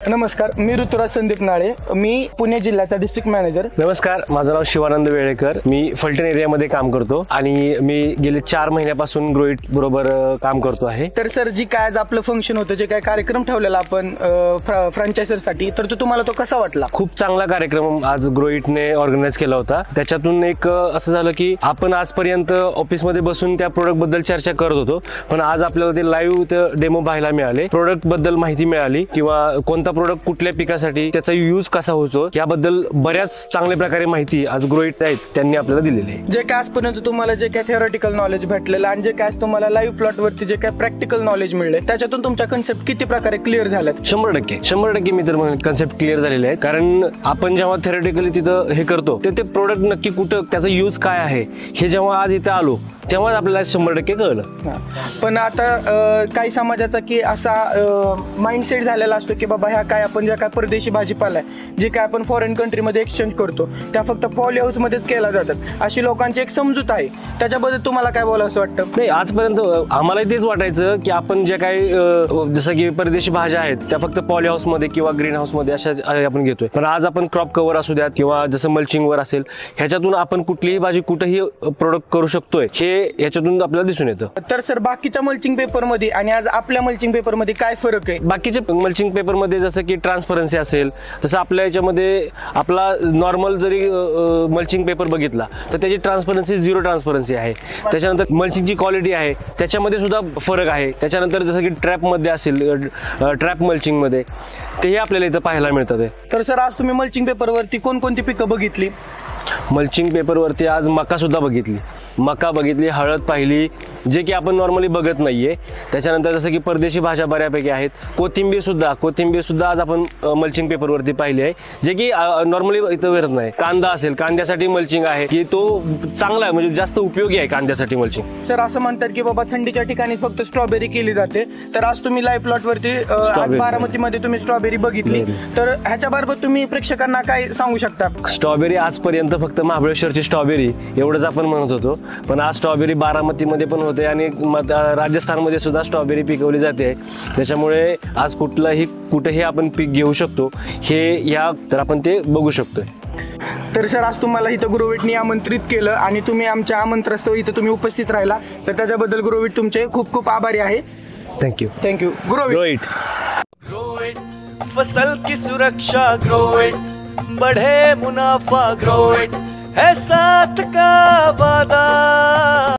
नमस्कार, मी ऋतुराज संदीप नाळे, मी पुणे जिल्ह्याचा district manager. नमस्कार, माझं नाव शिवानंद वेळेकर, मी फलटण एरियामध्ये काम करतो आणि मी गेले 4 महिन्यापासून ग्रोइट बरोबर काम करतो आहे। तर सर, जी काय आज आपलं फंक्शन होतं, जे काय कार्यक्रम ठेवलेला आपण फ्रँचायझरसाठी, तर तुम्हाला तो कसा वाटला? खूप चांगला कार्यक्रम आज ग्रोइटने ऑर्गनाइज केला होता। त्याच्यातून एक असं झालं की आपण आजपर्यंत ऑफिसमध्ये बसून त्या प्रोडक्ट बद्दल चर्चा करत होतो, पण आज आपल्याला ते लाईव्ह डेमो पाहायला मिळाले, प्रोडक्ट बद्दल माहिती मिळाली किंवा कोणता प्रोडक्ट कुठल्या पिकासाठी त्याचा यूज कसा होतो याबद्दल बऱ्याच चांगल्या प्रकारे माहिती आज ग्रोइट आहेत त्यांनी आपल्याला दिलेली आहे। जे काय आजपर्यंत तुम्हाला जे काय थिअरॉटिकल नॉलेज भेटलेलं आणि जे काय तुम्हाला लाईव्ह प्लॉट वरती जे काय प्रॅक्टिकल नॉलेज मिळले, त्याच्यातून तुमच्या कन्सेप्ट किती प्रकारे क्लिअर झाल्यात? 100% मी तर कन्सेप्ट क्लिअर झालेले आहे। कारण आपण जेव्हा थिअरॉटिकली तिथं हे करतो ते प्रोडक्ट नक्की कुठं त्याचा यूज काय आहे हे जेव्हा आज इथे आलो तेव्हा आपल्याला 100% कळलं। पण आता काही समाजाचा की असा माइंडसेट झालेला असतो की बाबा ह्या काय आपण ज्या काय परदेशी भाजीपाला आहे, जे काय आपण फॉरेन कंट्रीमध्ये एक्सचेंज करतो त्या फक्त पॉली हाऊसमध्येच केला जातात, अशी लोकांची एक समजूत आहे। त्याच्याबद्दल तुम्हाला काय बोलावंसं वाटतं? नाही, आजपर्यंत आम्हाला तेच वाटायचं की आपण जे काही जसं की परदेशी भाज्या आहेत त्या फक्त पॉली हाऊसमध्ये किंवा ग्रीन हाऊसमध्ये अशा आपण घेतोय, पण आज आपण क्रॉप कव्हर असू द्यात किंवा जसं मल्चिंगवर असेल, ह्याच्यातून आपण कुठलीही भाजी कुठेही प्रोडक्ट करू शकतोय हे याच्यातून आपल्याला दिसून येतं। तर सर, बाकीच्या मल्चिंग पेपरमध्ये आणि आज आपल्या मल्चिंग पेपरमध्ये काय फरक आहे? बाकीच्या मल्चिंग पेपरमध्ये जसं की ट्रान्सपरन्सी असेल, तसं आपल्या याच्यामध्ये आपला नॉर्मल जरी मल्चिंग पेपर बघितला तर त्याची ट्रान्सपरन्सी 0 ट्रान्सपरन्सी आहे। त्याच्यानंतर मल्चिंगची क्वालिटी आहे त्याच्यामध्ये सुद्धा फरक आहे। त्याच्यानंतर जसं की ट्रॅपमध्ये असेल, ट्रॅप मल्चिंगमध्ये तेही आपल्याला इथं पाहायला मिळतात। तर सर, आज तुम्ही मल्चिंग पेपरवरती कोणकोणती पिकं बघितली? मल्चिंग पेपरवरती आज मका सुद्धा बघितली, हळद पाहिली, जे की आपण नॉर्मली बघत नाहीये। त्याच्यानंतर जसं की परदेशी भाज्या बऱ्यापैकी आहेत, कोथिंबीर सुद्धा आज आपण मल्चिंग पेपरवरती पाहिली आहे, जे की नॉर्मली इथं भेटत नाही। कांदा असेल, कांद्यासाठी मल्चिंग आहे की तो चांगला आहे, म्हणजे जास्त उपयोगी आहे कांद्यासाठी मल्चिंग। सर, असं म्हणतात की बाबा थंडीच्या ठिकाणी फक्त स्ट्रॉबेरी केली जाते, तर आज तुम्ही लाईव्ह प्लॉट वरती आज बारामतीमध्ये तुम्ही स्ट्रॉबेरी बघितली, तर ह्याच्याबाबत तुम्ही प्रेक्षकांना काय सांगू शकता? स्ट्रॉबेरी आजपर्यंत फक्त महाबळेश्वरची स्ट्रॉबेरी एवढंच आपण म्हणत होतो, पण आज स्ट्रॉबेरी बारामतीमध्ये पण होते आणि राजस्थानमध्ये सुद्धा स्ट्रॉबेरी पिकवली जाते। त्याच्यामुळे आज कुठेही आपण पीक घेऊ शकतो तर आपण ते बघू शकतोय। तर सर, आज तुम्हाला इथं ग्रोइटने आमंत्रित केलं आणि तुम्ही आमच्या आमंत्रणास्तव इथं तुम्ही उपस्थित राहिला, तर त्याच्याबद्दल ग्रोइट तुमचे खूप खूप आभारी आहे। थँक्यू ग्रोइट। फसल की सुरक्षा ग्रोइट, बढ़े मुनाफा ग्रोइट है साथ का वादा।